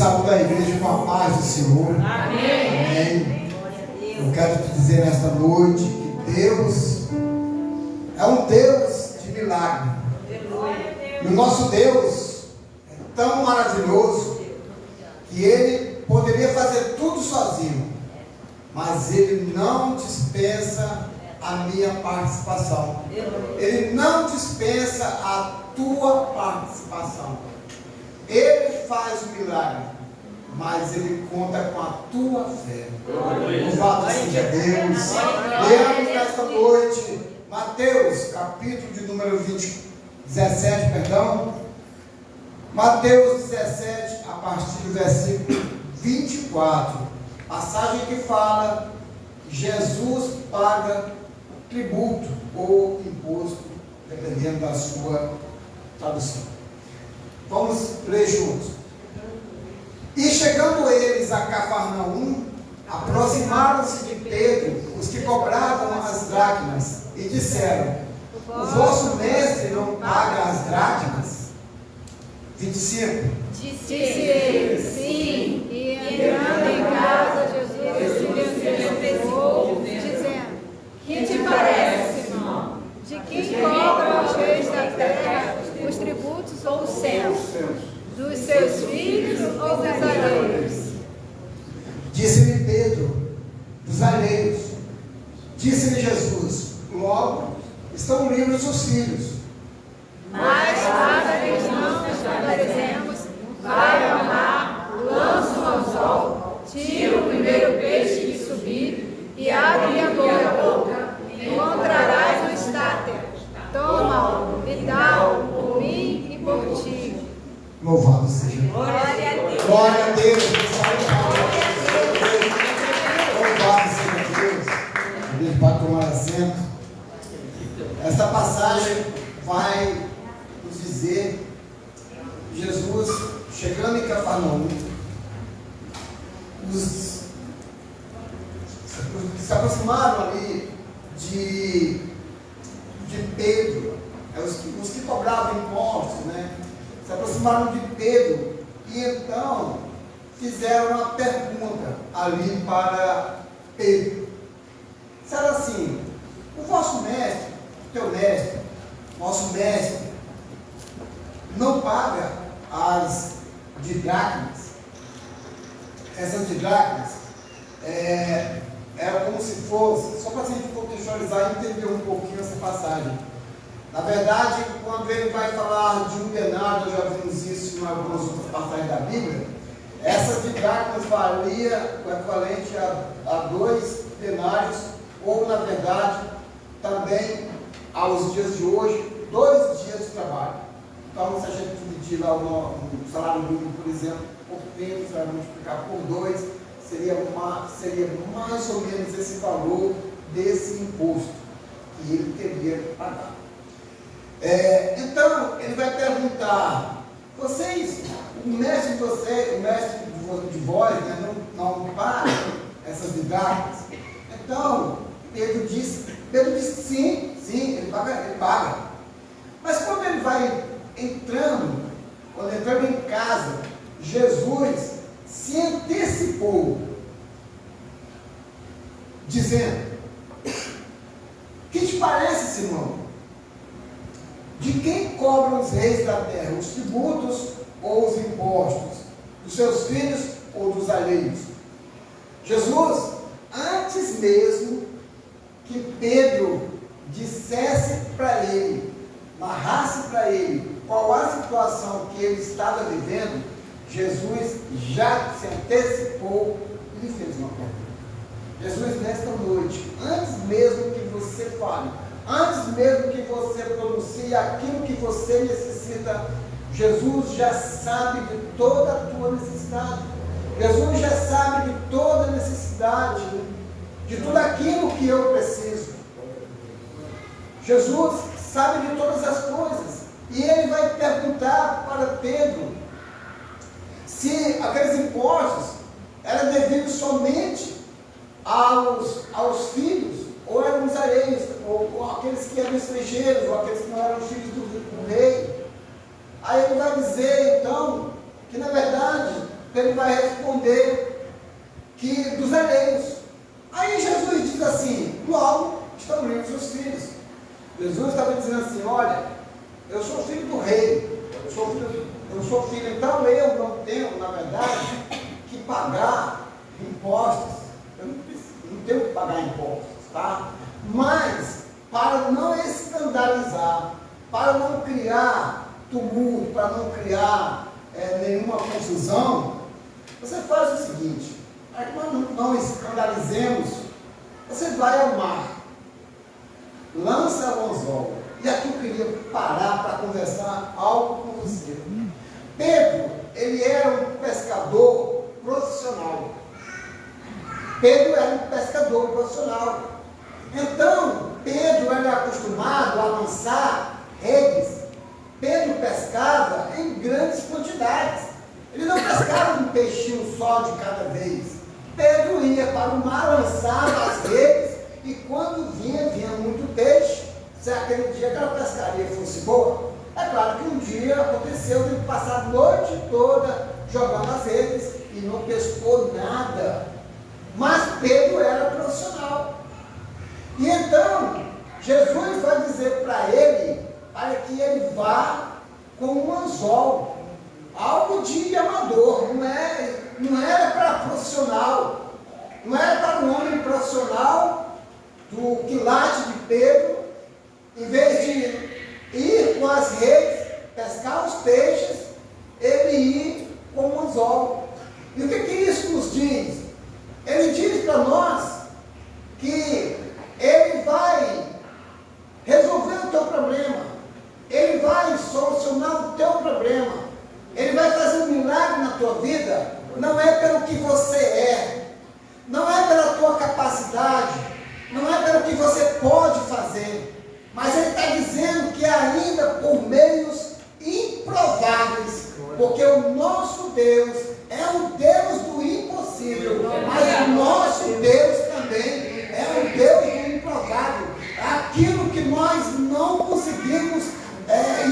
saúdo a igreja com a paz do Senhor. Amém. Eu quero te dizer nesta noite que Deus é um Deus de milagre. E o nosso Deus é tão maravilhoso que Ele poderia fazer tudo sozinho, mas Ele não dispensa a minha participação. Ele não dispensa a tua participação. Ele faz o milagre, mas Ele conta com a tua fé. Louvado seja Deus. Leamos nesta noite Mateus, capítulo de número 17, perdão. Mateus 17, a partir do versículo 24. Passagem que fala que Jesus paga tributo ou imposto, dependendo da sua tradução. Vamos ler juntos. E chegando eles a Cafarnaum, aproximaram-se de Pedro os que cobravam as dracmas e disseram: o vosso mestre não paga as dracmas? 25. Disse ele, sim, e entrando em casa, Jesus perguntou, dizendo: que te parece, Simão? De quem cobram os reis da terra os tributos ou os censos? Dos seus filhos ou dos alheios? Disse-lhe Pedro: dos alheios. Disse-lhe Jesus: logo estão livres os filhos. Mas para que não nos esclarecemos, vai ao mar, lança o anzol, tira o primeiro peixe que subir e abre a boca, encontrarás o estáter. Toma-o e dá-o por mim e por ti. Louvado seja Deus. Glória a Deus. Glória a Deus. Louvado seja Deus. Ele vai tomar assento. Esta passagem vai nos dizer que Jesus, chegando em Cafarnaum, os que se aproximaram ali de Pedro, os que cobravam impostos, né? Se aproximaram de Pedro e então fizeram uma pergunta ali para Pedro. Disseram assim: o vosso mestre, teu mestre, nosso mestre, não paga as didracmas? Essas didracmas era como se fosse, só para a gente contextualizar e entender um pouquinho essa passagem. Na verdade, quando ele vai falar de um denário, nós já vimos isso em algumas outras passagens da Bíblia, essas didracmas valia o equivalente a 2 denários, ou na verdade, também aos dias de hoje, 2 dias de trabalho. Então, se a gente dividir lá o salário mínimo, por exemplo, por 30, você vai multiplicar por 2, seria mais ou menos esse valor desse imposto que ele teria que pagar. Então, ele vai perguntar: vocês, o mestre de vós, né, não paga essas didracmas? Então, Pedro disse sim, ele paga. Mas quando ele vai entrando em casa, Jesus se antecipou, dizendo: que te parece, Simão? De quem cobram os reis da terra os tributos ou os impostos? Dos seus filhos ou dos alheios? Jesus, antes mesmo que Pedro dissesse para ele, narrasse para ele qual a situação que ele estava vivendo, Jesus já se antecipou e lhe fez uma pergunta. Jesus, nesta noite, antes mesmo que você fale, antes mesmo que você pronuncie aquilo que você necessita, Jesus já sabe de toda a tua necessidade. Jesus já sabe de toda a necessidade, de tudo aquilo que eu preciso. Jesus sabe de todas as coisas. E ele vai perguntar para Pedro se aqueles impostos eram devidos somente aos filhos, ou eram os alheios, ou aqueles que eram estrangeiros, ou aqueles que não eram filhos do rei. Aí ele vai dizer então que na verdade Ele vai responder que dos alheios. Aí Jesus diz assim, logo estão livres os filhos. Jesus estava dizendo assim, olha, eu sou filho do rei, eu sou filho, então eu não tenho, na verdade, que pagar impostos. Eu não tenho que pagar impostos, tá? Mas, para não escandalizar, para não criar tumulto, para não criar nenhuma confusão, você faz o seguinte, para que nós não escandalizemos, você vai ao mar, lança o anzol. E aqui eu queria parar para conversar algo com você. Pedro, ele era um pescador profissional. Pedro era um pescador profissional. Então, Pedro era acostumado a lançar redes. Pedro pescava em grandes quantidades. Ele não pescava um peixinho só de cada vez. Pedro ia para o mar, lançava as redes, e quando vinha muito peixe. Se aquele dia aquela pescaria fosse boa, é claro que um dia aconteceu de passar a noite toda jogando as redes e não pescou nada. Mas Pedro era profissional. E então, Jesus vai dizer para ele, para que ele vá com um anzol, algo de amador, não era para profissional, não era para um homem profissional do quilate de Pedro, em vez de ir com as redes, pescar os peixes, ele ir com o anzol. E o que isso nos diz? Ele diz para nós que ele vai resolver o teu problema, ele vai solucionar o teu problema, ele vai fazer um milagre na tua vida, não é pelo que você é, não é pela tua capacidade, não é pelo que você pode fazer, mas ele está dizendo que ainda por meios improváveis, porque o nosso Deus é o Deus do impossível, mas o nosso Deus também é o Deus do improvável. Aquilo que nós não conseguimos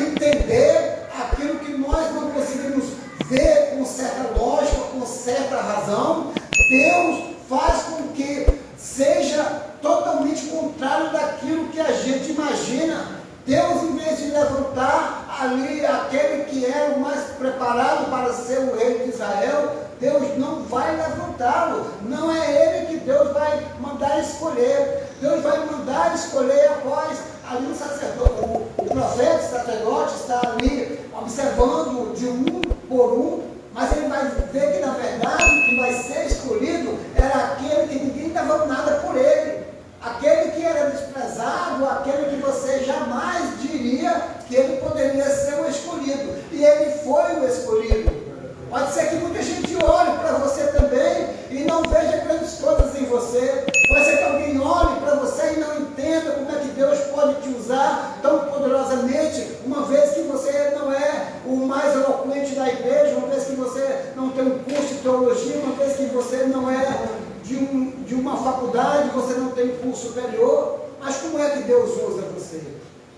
entender, aquilo que nós não conseguimos ver com certa lógica, com certa razão, Deus faz com que seja totalmente contrário daquilo que a gente imagina. Deus, em vez de levantar ali aquele que era o mais preparado para ser o rei de Israel, Deus não vai levantá-lo. Não é ele que Deus vai mandar escolher. Deus vai mandar escolher após ali o sacerdote, o profeta, o sacerdote está ali observando de um por um, mas ele vai ver que na verdade o que vai ser escolhido era aquele que ninguém dava nada por ele. Aquele que era desprezado, aquele que você jamais diria que ele poderia ser o escolhido. E ele foi o escolhido. Pode ser que muita gente olhe para você também e não veja grandes coisas em você. Pode ser que alguém olhe para você e não entenda como é que Deus pode te usar tão poderosamente, uma vez que você não é o mais eloquente da igreja, uma vez que você não tem um curso de teologia, uma vez que você não é de uma faculdade, você não tem curso superior. Mas como é que Deus usa você?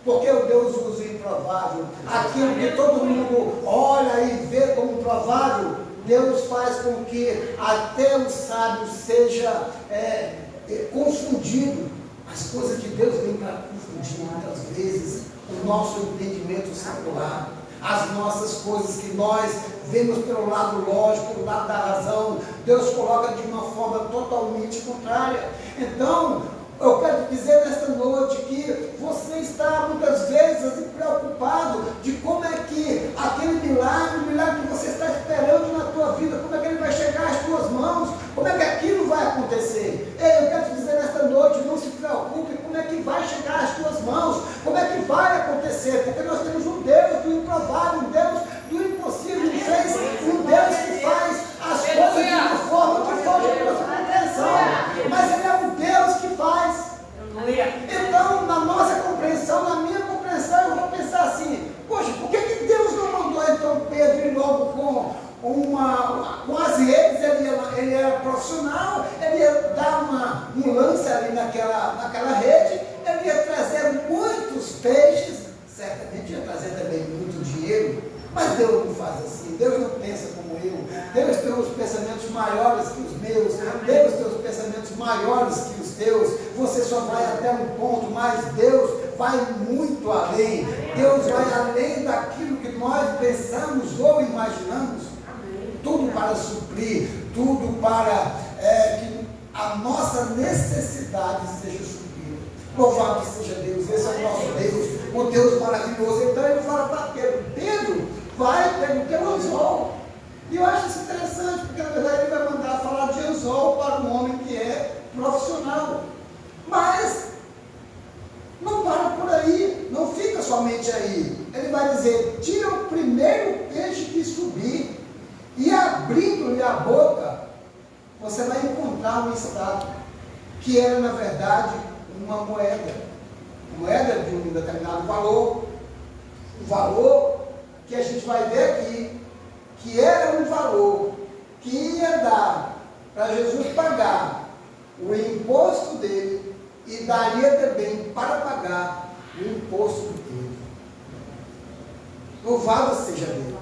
Porque o Deus usa o improvável. Aquilo que todo mundo olha e vê como provável, Deus faz com que até o sábio seja confundido. As coisas de Deus vêm para confundir muitas vezes o nosso entendimento secular. As nossas coisas que nós vemos pelo lado lógico, pelo lado da razão, Deus coloca de uma forma totalmente contrária. Então, eu quero dizer nesta noite que você está muitas vezes preocupado de como é que aquele milagre, o milagre que você está esperando na tua vida, como é que ele vai chegar às tuas mãos, como é que aquilo vai acontecer. Eu quero te dizer nesta noite, não se preocupe como é que vai chegar às tuas mãos, como é que vai acontecer, porque nós temos um Deus do improvável, um Deus do impossível, um Deus que faz as coisas de uma forma que foge da nossa compreensão, mas ele é um Deus que faz. Então, na nossa compreensão, na minha compreensão, eu vou pensar assim, poxa, por que Deus não mandou então Pedro ir logo com as redes? Ele era profissional, ele ia dar um lance ali naquela rede, ele ia trazer muitos peixes, certamente ia trazer também muito dinheiro, mas Deus não faz assim, Deus não pensa como eu, Deus tem os pensamentos maiores que os meus, Deus tem os pensamentos maiores que os teus. Você só vai até um ponto, mas Deus vai muito além. Deus vai além daquilo que nós pensamos ou imaginamos. Tudo para suprir, tudo para que a nossa necessidade seja suprida. Louvado seja Deus, esse é o nosso Deus, o Deus maravilhoso. Então ele fala para Pedro: Pedro, vai pelo teu anzol. E eu acho isso interessante, porque na verdade ele vai mandar falar de anzol para um homem que é profissional. Mas não para por aí, não fica somente aí. Ele vai dizer: tira o primeiro peixe que subir, e abrindo-lhe a boca, você vai encontrar uma estátua, que era na verdade uma moeda de um determinado valor, um valor que a gente vai ver aqui, que era um valor que ia dar para Jesus pagar o imposto dele e daria também para pagar o imposto do Pedro. Louvado seja Deus.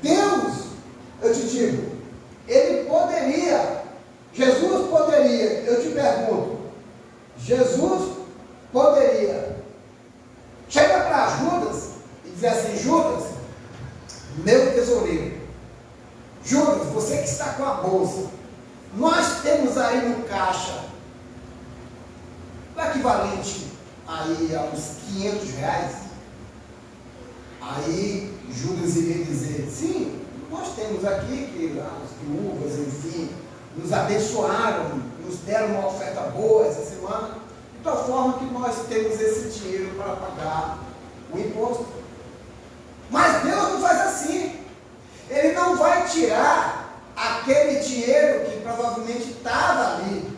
Deus, eu te digo, ele poderia, Jesus poderia, eu te pergunto, Jesus poderia chegar para Judas e dizer assim: Judas, meu tesoureiro, Judas, você que está com a bolsa, nós temos aí no caixa o equivalente aí a uns R$500. Aí Judas iria dizer: sim, nós temos aqui que as viúvas, enfim, nos abençoaram, nos deram uma oferta boa essa semana, de tal forma que nós temos esse dinheiro para pagar o imposto. Mas Deus não faz assim. Ele não vai tirar aquele dinheiro que provavelmente estava ali,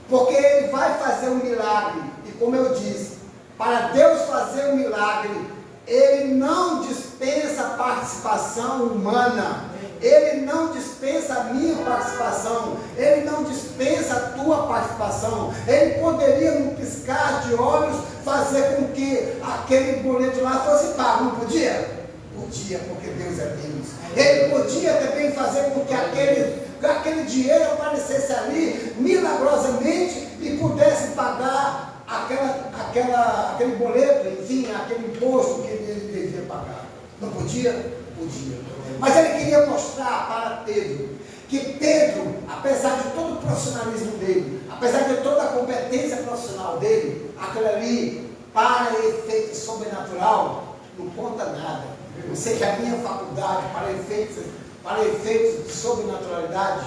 porque ele vai fazer um milagre. E como eu disse, para Deus fazer um milagre, ele não dispensa a participação humana, ele não dispensa a minha participação, ele não dispensa a tua participação. Ele poderia, num piscar de olhos, fazer com que aquele boleto lá fosse pago, não podia? Podia, porque Deus é Deus. Ele podia também fazer com que aquele dinheiro aparecesse ali milagrosamente e pudesse pagar aquele boleto, enfim, aquele imposto que ele devia pagar. Não podia? Podia. Mas ele queria mostrar para Pedro que Pedro, apesar de todo o profissionalismo dele, apesar de toda a competência profissional dele, aquilo ali, para efeito sobrenatural, não conta nada. Ou seja, a minha faculdade, para efeitos de sobrenaturalidade,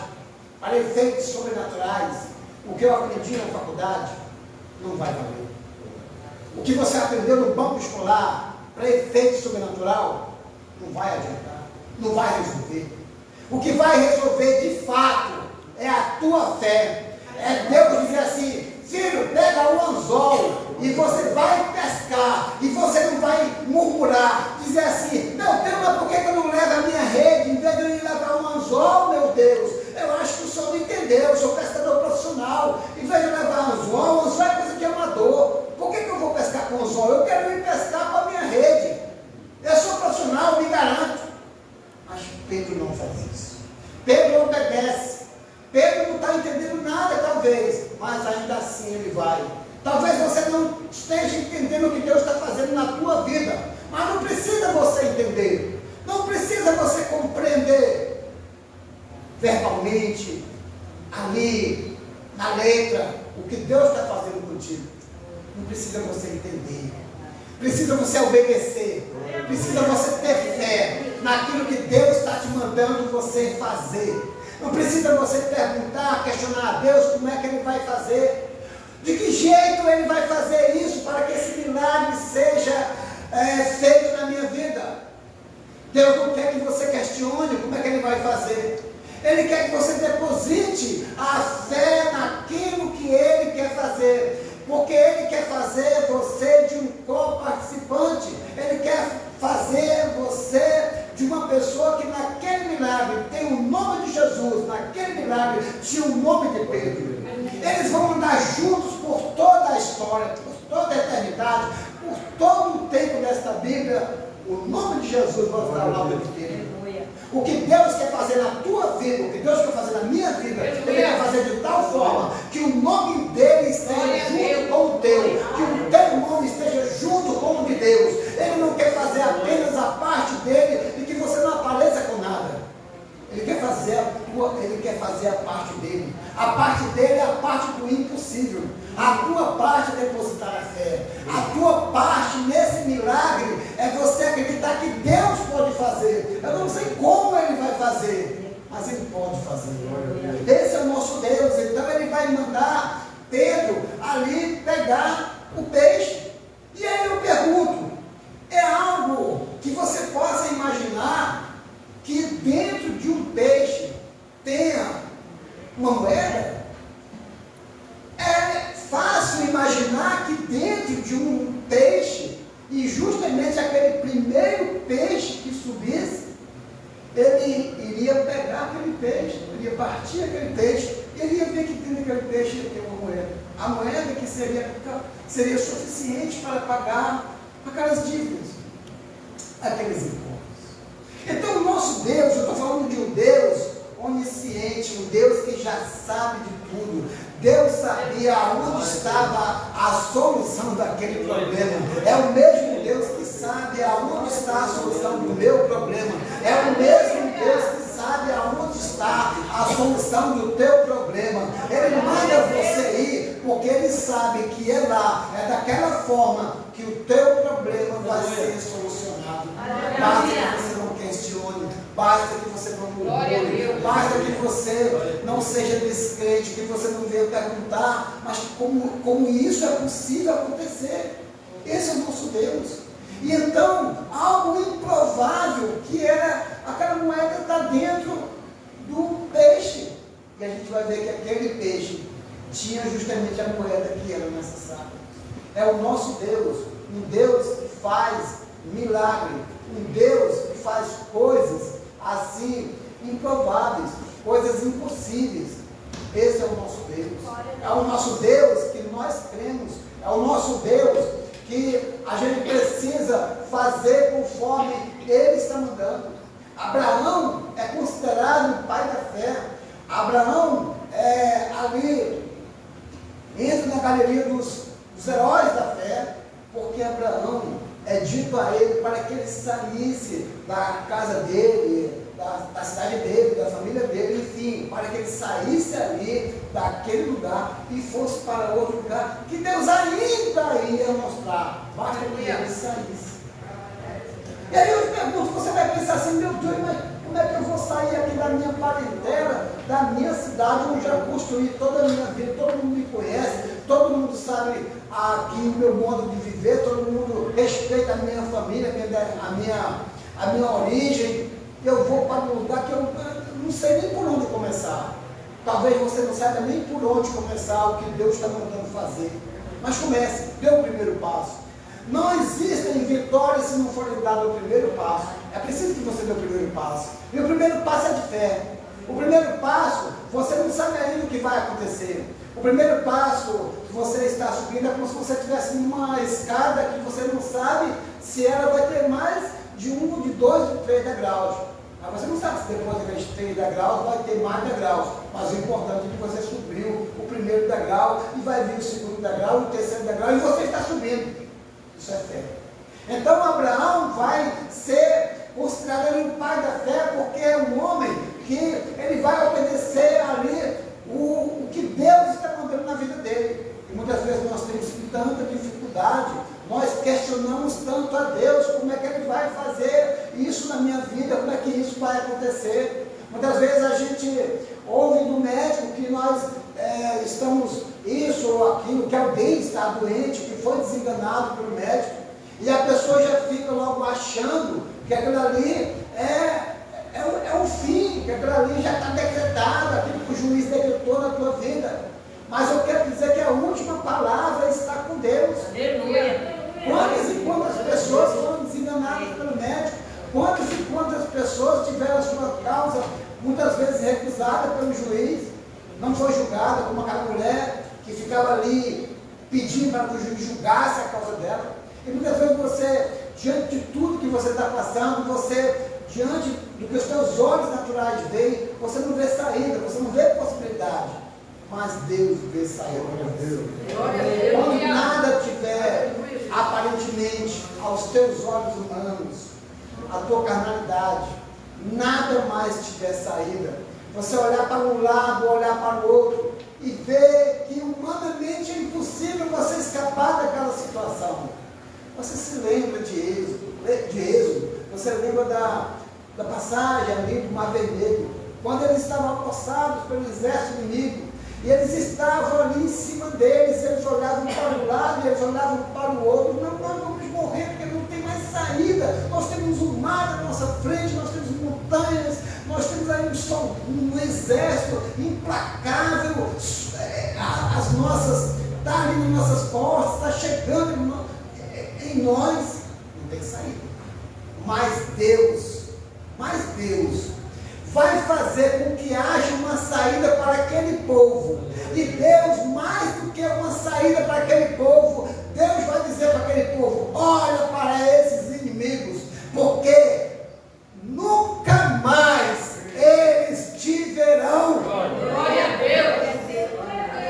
para efeitos sobrenaturais, o que eu aprendi na faculdade não vai valer. O que você aprendeu no banco escolar, para efeito sobrenatural, não vai adiantar, não vai resolver. O que vai resolver de fato é a tua fé. É Deus dizer assim: filho, pega o anzol e você vai pescar, e você não vai murmurar, dizer assim: meu Deus, mas por que eu não levo a minha rede em vez de eu ir levar um anzol, meu Deus? Eu acho que o senhor não entendeu, eu sou pescador profissional, em vez de eu levar anzol é coisa de amador. Por que eu vou pescar com anzol? Eu quero ir pescar com a minha rede. Eu sou profissional, me garanto. Mas Pedro não faz isso. Pedro obedece. Pedro não está entendendo nada, talvez, mas ainda assim ele vai. Talvez você não esteja entendendo o que Deus está fazendo na tua vida, mas não precisa você entender, não precisa você compreender verbalmente, ali, na letra, o que Deus está fazendo contigo. Não precisa você entender, precisa você obedecer, precisa você ter fé naquilo que Deus está te mandando você fazer. Não precisa você perguntar, questionar a Deus como é que Ele vai fazer, de que jeito Ele vai fazer isso para que esse milagre seja feito na minha vida. Deus não quer que você questione como é que Ele vai fazer. Ele quer que você deposite a fé naquilo que Ele quer fazer, porque Ele quer fazer você de um co-participante. Ele quer fazer você de uma pessoa que naquele milagre tem o nome de Jesus, naquele milagre tinha o nome de Pedro. Eles vão andar juntos por toda a história, por toda a eternidade, por todo o tempo desta Bíblia. O nome de Jesus vai estar lá dentro dele. O que Deus quer fazer na tua vida, o que Deus quer fazer na minha vida, Ele quer fazer de tal forma que o nome dele esteja junto com o teu, que o teu nome esteja junto com o de Deus. Ele não quer fazer apenas a parte dele e que você não apareça com nada. Ele quer fazer a parte dele. A parte dele é a parte do impossível. A tua parte é depositar a fé. A tua parte nesse milagre é você acreditar que Deus pode fazer. Eu não sei como Ele vai fazer, mas Ele pode fazer. Esse é o nosso Deus. Então Ele vai mandar Pedro ali pegar o peixe. E aí eu pergunto, é algo que você possa imaginar que dentro de um peixe tenha uma moeda? É fácil imaginar que dentro de um peixe, e justamente aquele primeiro peixe que subisse, ele iria pegar aquele peixe, ele ia partir aquele peixe, e ele ia ver que dentro daquele peixe ia ter uma moeda. A moeda que seria suficiente para pagar aquelas dívidas, aqueles impostos. Então o nosso Deus, eu estou falando de um Deus onisciente, um Deus que já sabe de tudo. Deus sabia onde estava a solução daquele problema. É o mesmo Deus que sabe aonde está a solução do meu problema. É o mesmo Deus que sabe aonde está a solução do teu problema. Ele manda você ir porque Ele sabe que é lá, é daquela forma que o teu problema vai ser solucionado. Basta que você não questione, basta que você não murmure, basta que você não seja descrente, que você não venha perguntar, mas como isso é possível acontecer. Esse é o nosso Deus. E então, algo improvável, que era aquela moeda está dentro do peixe. E a gente vai ver que aquele peixe tinha justamente a moeda que era necessária. É o nosso Deus, um Deus que faz milagre, um Deus que faz coisas assim improváveis, coisas impossíveis. Esse é o nosso Deus. É o nosso Deus que nós cremos. É o nosso Deus que a gente precisa fazer conforme Ele está mandando. Abraão é considerado o pai da fé. Abraão ali entra na galeria dos heróis da fé, porque Abraão é dito a ele para que ele saísse da casa dele, da cidade dele, da família dele, enfim, para que ele saísse ali daquele lugar e fosse para outro lugar que Deus ainda ia mostrar, basta que ele saísse. E aí eu te pergunto, você vai pensar assim, meu Deus, mas como é que eu vou sair aqui da minha parentela, da minha cidade, onde já construí toda a minha vida, todo mundo me conhece, todo mundo sabe aqui o meu modo de viver, todo mundo respeita a minha família, a minha origem. Eu vou para um lugar que eu não sei nem por onde começar. Talvez você não saiba nem por onde começar o que Deus está mandando fazer. Mas comece, dê o primeiro passo. Não existem vitórias se não forem dadas o primeiro passo. É preciso que você dê o primeiro passo. E o primeiro passo é de fé. O primeiro passo, você não sabe ainda o que vai acontecer. O primeiro passo que você está subindo é como se você estivesse numa escada que você não sabe se ela vai ter mais de 1, de 2, de 3 degraus. Mas você não sabe se depois daqueles 3 degraus vai ter mais degraus. Mas o importante é que você subiu o primeiro degrau e vai vir o segundo degrau, o terceiro degrau e você está subindo. Isso é fé. Então Abraão vai ser considerado ele o pai da fé, porque é um homem que ele vai obedecer ali o que Deus está mandando na vida dele. E muitas vezes nós temos tanta dificuldade, nós questionamos tanto a Deus, como é que Ele vai fazer isso na minha vida, como é que isso vai acontecer. Muitas vezes a gente ouve do médico que nós estamos isso ou aquilo, que alguém está doente, que foi desenganado pelo médico, e a pessoa já fica logo achando que aquilo ali é o fim, que aquilo ali já está decretado, aquilo que o juiz decretou na tua vida. Mas eu quero dizer que a última palavra está com Deus. Aleluia. Quantas e quantas pessoas foram desenganadas pelo médico? Quantas e quantas pessoas tiveram a sua causa muitas vezes recusada pelo juiz? Não foi julgada, como aquela mulher que ficava ali pedindo para que o juiz julgasse a causa dela. E muitas vezes você, diante de tudo que você está passando, você diante do que os teus olhos naturais veem, você não vê saída, você não vê possibilidade. Mas Deus vê saída. Quando nada tiver, aparentemente, aos teus olhos humanos, a tua carnalidade, nada mais tiver saída, você olhar para um lado, olhar para o outro, e ver que humanamente é impossível você escapar daquela situação. Você se lembra de Êxodo, você lembra da passagem ali do Mar Vermelho, quando eles estavam acossados pelo exército inimigo, e eles estavam ali em cima deles, eles olhavam para um lado e eles olhavam para o outro. Não, nós vamos morrer porque não tem mais saída. Nós temos um mar à nossa frente, nós temos montanhas, nós temos aí um exército implacável, está ali nas nossas portas, está chegando em nós, não tem saída. Mas Deus vai fazer com que haja uma saída para aquele povo. E Deus, mais do que uma saída para aquele povo, Deus vai dizer para aquele povo: olha para esses inimigos, porque nunca mais eles te verão. Glória a Deus.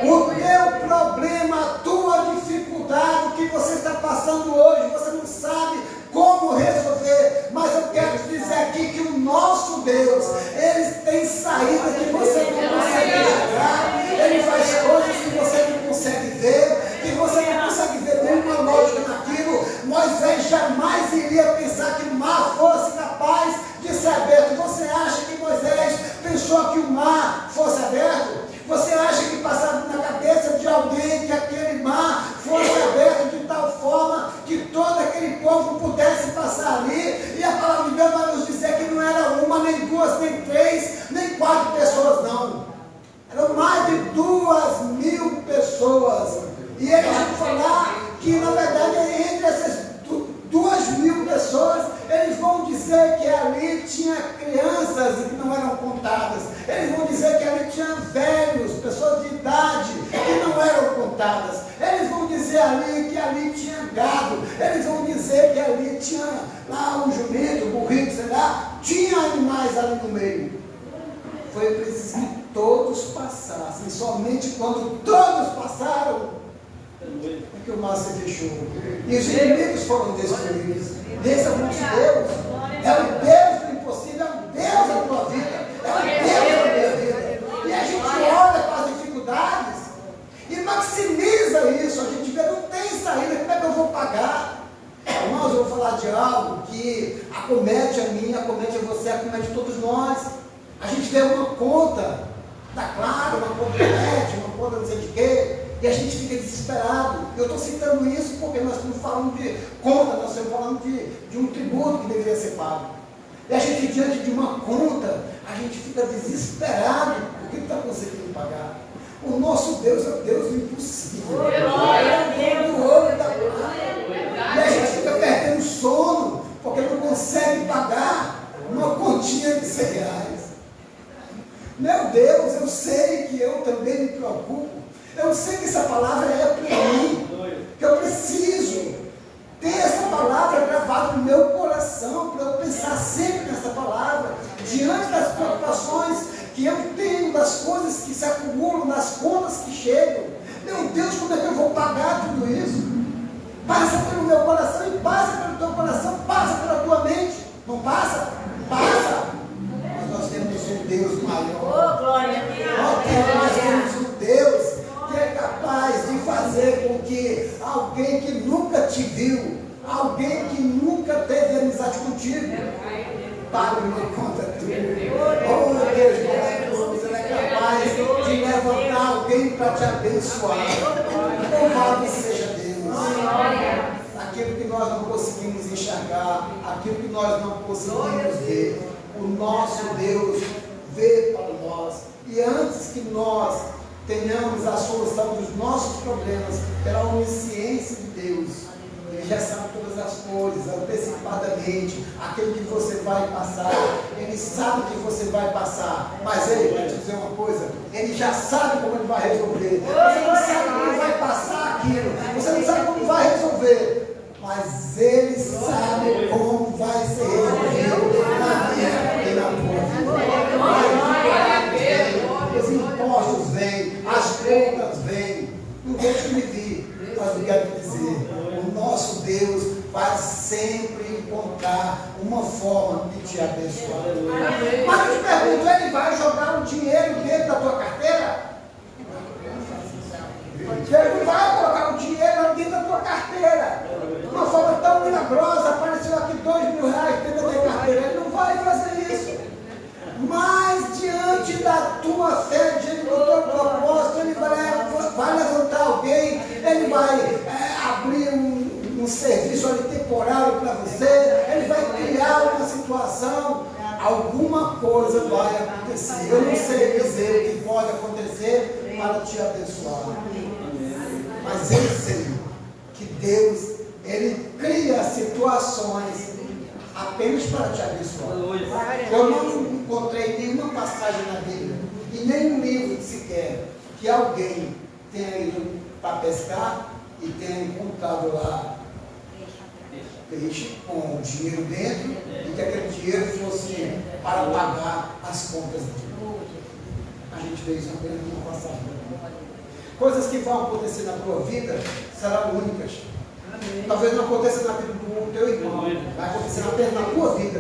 O teu problema, a tua dificuldade, o que você está passando hoje, você não sabe como resolver, mas eu quero te dizer aqui que o nosso Deus, Ele tem saída que você não consegue enxergar, Ele faz coisas que você não consegue ver, que você não consegue ver nenhuma lógica naquilo. Moisés jamais iria pensar que o mar fosse capaz de ser aberto. Você acha que Moisés pensou que o mar fosse aberto? Você acha que passava na cabeça de alguém que aquele mar fosse aberto de tal forma que todo aquele povo pudesse passar ali? E a palavra de Deus vai nos dizer que não era uma, nem duas, nem três, nem 4 pessoas, não. Eram mais de 2.000 pessoas. E eles vão falar que, na verdade, entre essas 2.000 pessoas, eles vão dizer que ali tinha crianças que não eram contadas. Eles vão dizer que ali tinha velhos, pessoas de idade que não eram contadas. Eles vão dizer ali que ali tinha gado. Eles vão dizer que ali tinha lá um jumento, um burrito, sei lá. Tinha animais ali no meio. Foi preciso que todos passassem. Somente quando todos passaram é que o mar se fechou. E os inimigos foram destruídos. Esse é o nosso Deus. É o Deus do impossível. É o Deus da tua vida. É o Deus da minha vida. E a gente olha para as dificuldades e maximiza isso. A gente vê, não tem saída. Como é que eu vou pagar? Irmãos, eu vou falar de algo que acomete a mim, acomete a você, acomete a todos nós. A gente vê uma conta da Claro, uma conta da NET, uma conta não sei de quê, e a gente fica desesperado. Eu estou citando isso porque nós estamos falando de conta, nós estamos falando de um tributo que deveria ser pago. E a gente, diante de uma conta, a gente fica desesperado porque não está conseguindo pagar. O nosso Deus é o Deus do impossível. É o olho da glória. E a gente fica perdendo sono porque não consegue pagar uma continha de R$100. Meu Deus, eu sei que eu também me preocupo. Eu sei que essa palavra é para mim. Que eu preciso ter essa palavra gravada no meu coração, para eu pensar sempre nessa palavra, diante das preocupações que eu tenho, das coisas que se acumulam, das contas que chegam. Meu Deus, como é que eu vou pagar tudo isso? Passa pelo meu coração e passa pelo teu coração, passa pela tua mente. Não passa? Passa. Mas nós temos um Deus maior. Nós temos um Deus que é capaz de fazer com que alguém que nunca te viu, alguém que nunca teve amizade contigo, pague uma conta tua. Oh, Deus maravilhoso, Ele é capaz de levantar alguém para te abençoar. Louvado seja Deus. Aquilo que nós não conseguimos enxergar, aquilo que nós não conseguimos ver, o nosso Deus vê para nós. E antes que nós tenhamos a solução dos nossos problemas, pela onisciência de Deus, Ele já sabe todas as coisas, antecipadamente, aquilo que você vai passar. Ele sabe que você vai passar, mas Ele vai te dizer uma coisa: Ele já sabe como Ele vai resolver. Você não sabe como vai passar aquilo, você não sabe como vai resolver, mas Ele sabe como vai ser resolvido na sempre encontrar uma forma de te abençoar. Mas eu te pergunto, ele vai jogar o dinheiro dentro da tua carteira? Ele vai colocar o dinheiro dentro da tua carteira. De uma forma tão milagrosa, apareceu aqui R$2.000 dentro da tua carteira. Ele não vai fazer isso. Mas diante da tua fé, diante do teu propósito, ele vai levantar alguém, ele vai abrir um serviço ali temporário para você, ele vai criar uma situação, alguma coisa vai acontecer. Eu não sei dizer o que pode acontecer para te abençoar. Mas eu sei que Deus, ele cria situações apenas para te abençoar. Eu não encontrei nenhuma passagem na Bíblia, e nenhum livro sequer, que alguém tenha ido para pescar e tenha encontrado lá peixe com dinheiro dentro, e que aquele dinheiro fosse para pagar as contas dele. A gente vê isso apenas numa passagem. Coisas que vão acontecer na tua vida serão únicas. Talvez não aconteça na vida do teu irmão, vai acontecer apenas na tua vida.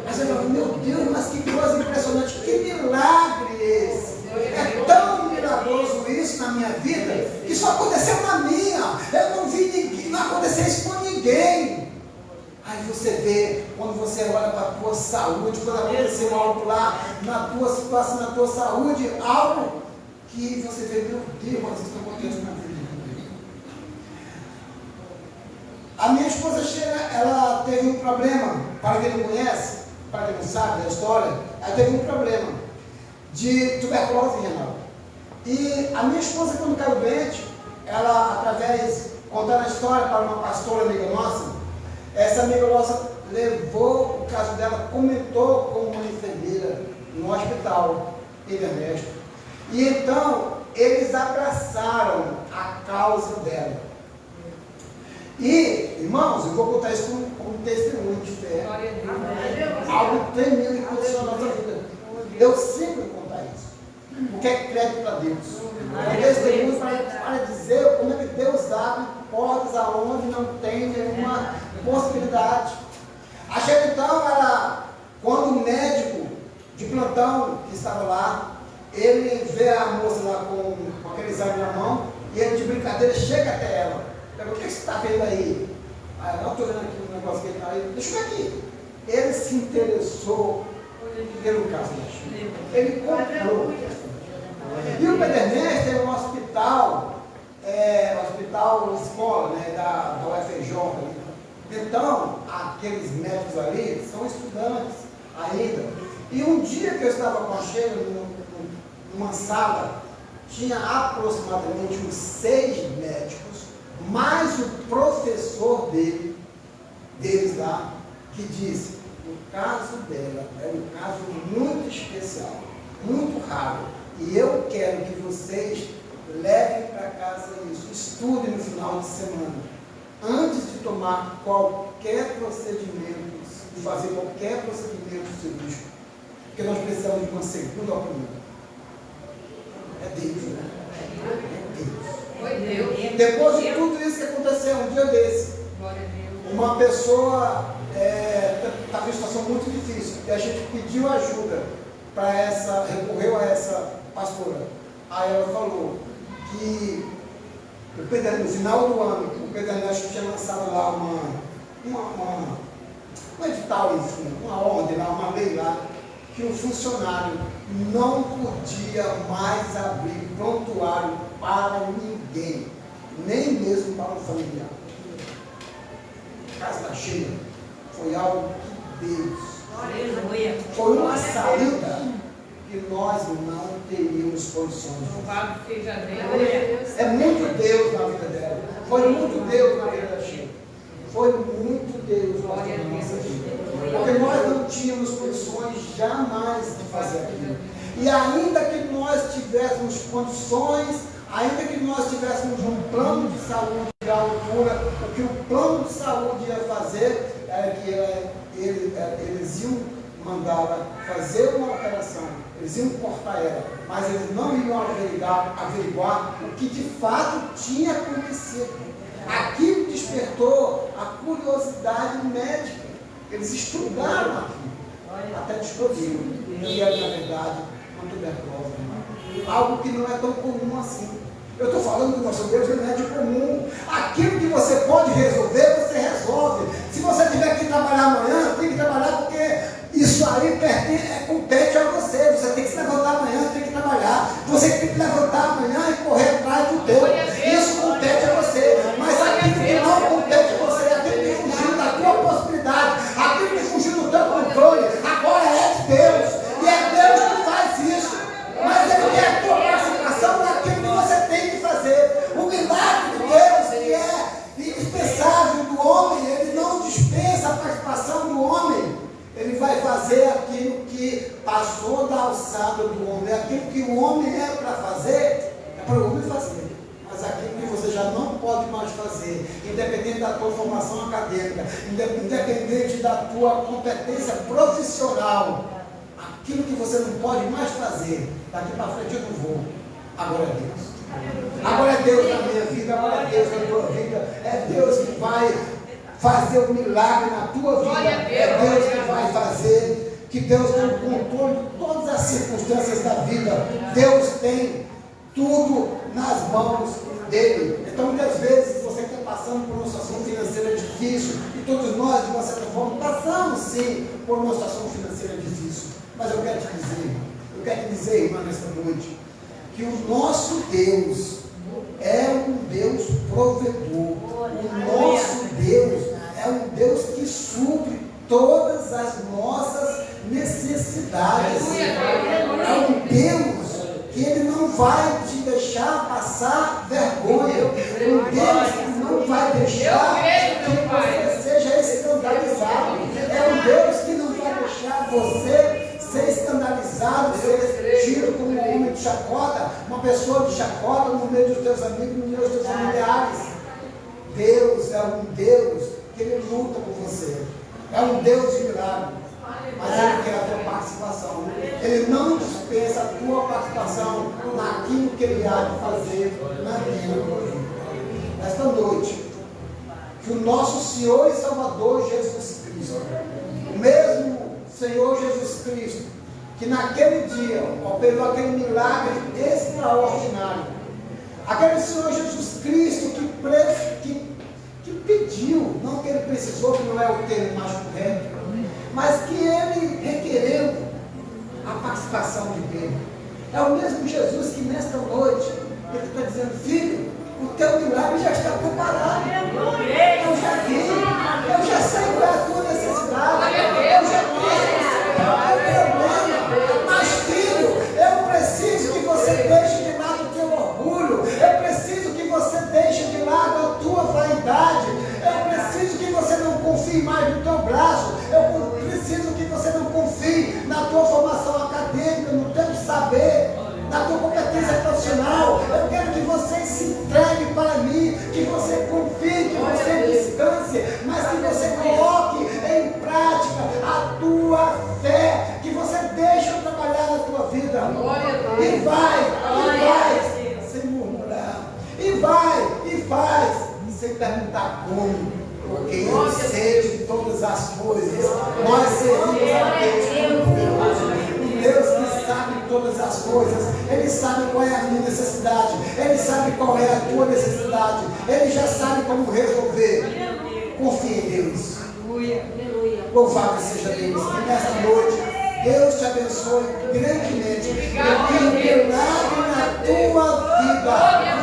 Mas você fala, meu Deus, mas que coisa impressionante, que milagre esse! É tão milagroso isso na minha vida, que só aconteceu na minha. Eu não vi ninguém, não aconteceu isso com ninguém. Aí você vê, quando você olha para a tua saúde, quando aconteceu algo lá na tua situação, na tua saúde, algo que você vê, meu Deus, mas isso não acontece na vida. A minha esposa chega, ela teve um problema, para quem não conhece, para quem não sabe da história, ela teve um problema de tuberculose renal. E a minha esposa, quando caiu doente, ela, através, contando a história para uma pastora amiga nossa, essa amiga nossa levou o caso dela, comentou com uma enfermeira no hospital, em Ernesto. E então, eles abraçaram a causa dela. E, irmãos, eu vou contar isso como um testemunho de fé. Algo tremendo que aconteceu na nossa vida. Eu sempre vou contar isso. Porque é crédito para Deus. É testemunho para dizer como é que Deus abre portas aonde não tem nenhuma possibilidade. A gente então, quando o médico de plantão que estava lá, ele vê a moça lá com aquele exame na mão, e ele de brincadeira chega até ela. O que você está vendo aí? Ah, eu não estou vendo aqui um negócio que ele está aí. Deixa eu ver aqui. Ele se interessou pelo caso da China. Ele comprou. E o Pederneste é um hospital, escola, né, da UFJ. Então, aqueles médicos ali são estudantes ainda. E um dia que eu estava com a Sheila numa sala, tinha aproximadamente uns 6 médicos, mais o professor deles lá, que disse, o caso dela é um caso muito especial, muito raro, e eu quero que vocês levem para casa isso, estudem no final de semana, antes de tomar qualquer procedimento, de fazer qualquer procedimento cirúrgico, porque nós precisamos de uma segunda opinião. É Deus, né? É Deus. Depois de tudo isso que aconteceu, um dia desse, uma pessoa estava em uma situação muito difícil, e a gente pediu ajuda para recorreu a essa pastora. Aí ela falou que no final do ano, o Pedro Ernesto tinha lançado lá um edital, enfim, uma ordem lá, uma lei lá, que o funcionário não podia mais abrir prontuário para ninguém, nem mesmo para um familiar. A casa está cheia. Foi algo de Deus. Foi uma saída que nós não teríamos condições. É muito Deus na vida dela. Foi muito Deus na vida da Sheila. Foi muito Deus na nossa vida. Porque nós não tínhamos condições jamais de fazer aquilo. E ainda que nós tivéssemos condições, ainda que nós tivéssemos um plano de saúde à altura, o que o plano de saúde ia fazer era que eles iam mandar ela fazer uma operação, eles iam cortar ela, mas eles não iam averiguar o que de fato tinha acontecido. Aquilo despertou a curiosidade médica. Eles estudaram aquilo, até descobriram que era, na verdade, uma tuberculose. Algo que não é tão comum assim. Eu estou falando que o nosso Deus não é de comum. Aquilo que você pode resolver, você resolve. Se você tiver que trabalhar amanhã, tem que trabalhar porque isso aí compete a você. Você tem que se levantar amanhã, tem que trabalhar. Você tem que levantar amanhã e correr atrás do teu. Isso compete a você. Mas aquilo que não compete a você, aquilo que fugiu da tua possibilidade, aquilo que fugiu do teu controle, agora é de Deus. E é Deus que faz isso. Mas Ele quer a tua participação naquilo que você tem que fazer. O milagre de Deus, que é indispensável do homem, Ele não dispensa a participação do homem. Ele vai fazer aquilo que passou da alçada do homem. Aquilo que o homem é para fazer, é para o homem fazer. Mas aquilo que você já não pode mais fazer, independente da tua formação acadêmica, independente da tua competência profissional, aquilo que você não pode mais fazer, daqui para frente eu não vou. Agora é Deus. Agora é Deus na minha vida, agora é Deus na tua vida. É Deus que vai fazer um milagre na tua vida. É Deus que vai fazer, que Deus tem o controle de todas as circunstâncias da vida. Deus tem tudo nas mãos dele. Então, muitas vezes, você está passando por uma situação financeira difícil, e todos nós, de uma certa forma, passamos sim por uma situação financeira difícil. Mas eu quero te dizer, irmã, nesta noite, que o nosso Deus é um Deus provedor. O nosso Deus é um Deus que supre todas as nossas necessidades. É um Deus que Ele não vai te deixar passar vergonha. Um Deus que não vai deixar que você seja escandalizado. É um Deus que não vai deixar você ser escandalizado, ser tido como um homem de chacota, uma pessoa de chacota no meio dos teus amigos, no meio dos teus familiares. Deus é um Deus que Ele luta por você. É um Deus de milagre. Mas Ele quer a tua participação. Ele não dispensa a tua participação naquilo que Ele há de fazer na vida. Esta noite, que o nosso Senhor e Salvador Jesus Cristo, o mesmo Senhor Jesus Cristo, que naquele dia operou aquele milagre extraordinário, aquele Senhor Jesus Cristo que pediu, não que Ele precisou, que não é o termo mais correto, mas que Ele requereu a participação de Deus. É o mesmo Jesus que nesta noite Ele está dizendo: filho, o teu milagre já está preparado. Eu já vi, eu já sei qual é a tua necessidade, eu já vi o problema. Mas filho, eu preciso que você deixe de lado o teu orgulho, eu preciso que você deixe de lado a tua vaidade, eu preciso que você não confie mais no teu braço, eu preciso que você não confie na tua formação acadêmica, no teu saber, na tua competência profissional. Eu quero que você se entregue para mim, que você confie, que você descanse, mas que você coloque em prática a tua fé, que você deixe eu trabalhar na tua vida. E vai, sem murmurar. E vai, e faz, sem perguntar como. Porque Ele sente todas as coisas. Nós servimos a Deus Todo-Poderoso, um Deus que sabe todas as coisas. Ele sabe qual é a minha necessidade, Ele sabe qual é a tua necessidade, Ele já sabe como resolver. Confie em Deus. Louvado seja Deus. E nessa noite, Deus te abençoe grandemente. Eu tenho um milagre na tua vida.